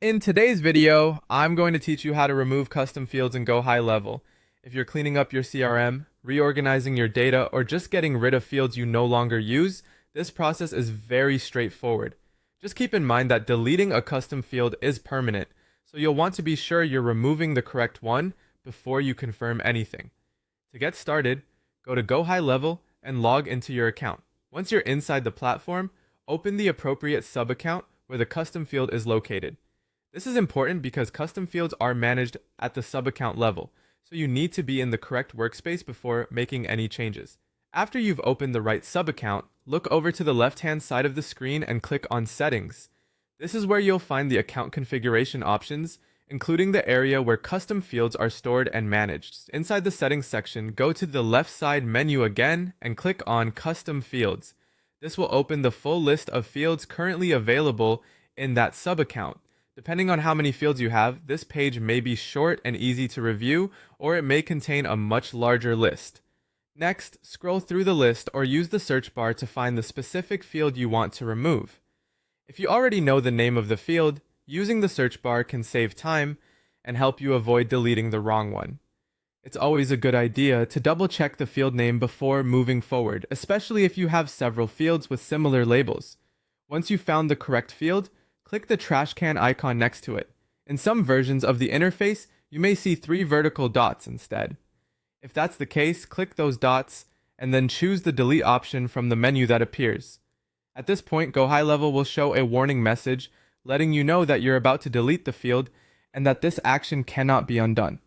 In today's video, I'm going to teach you how to remove custom fields in Gohighlevel. If you're cleaning up your CRM, reorganizing your data, or just getting rid of fields you no longer use, this process is very straightforward. Just keep in mind that deleting a custom field is permanent, so you'll want to be sure you're removing the correct one before you confirm anything. To get started, go to Gohighlevel and log into your account. Once you're inside the platform, open the appropriate sub-account where the custom field is located. This is important because custom fields are managed at the sub-account level, so you need to be in the correct workspace before making any changes. After you've opened the right sub-account, look over to the left-hand side of the screen and click on Settings. This is where you'll find the account configuration options, including the area where custom fields are stored and managed. Inside the Settings section, go to the left side menu again and click on Custom Fields. This will open the full list of fields currently available in that sub-account. Depending on how many fields you have, this page may be short and easy to review, or it may contain a much larger list. Next, scroll through the list or use the search bar to find the specific field you want to remove. If you already know the name of the field, using the search bar can save time and help you avoid deleting the wrong one. It's always a good idea to double check the field name before moving forward, especially if you have several fields with similar labels. Once you've found the correct field, click the trash can icon next to it. In some versions of the interface, you may see 3 vertical dots instead. If that's the case, click those dots and then choose the delete option from the menu that appears. At this point, Gohighlevel will show a warning message letting you know that you're about to delete the field and that this action cannot be undone.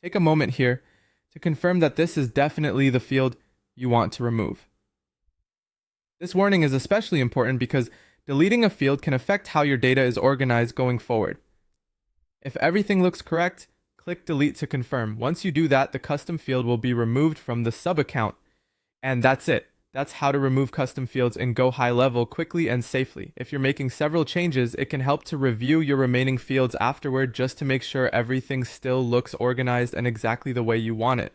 Take a moment here to confirm that this is definitely the field you want to remove. This warning is especially important because deleting a field can affect how your data is organized going forward. If everything looks correct, click Delete to confirm. Once you do that, the custom field will be removed from the sub-account. And that's it. That's how to remove custom fields in Gohighlevel quickly and safely. If you're making several changes, it can help to review your remaining fields afterward just to make sure everything still looks organized and exactly the way you want it.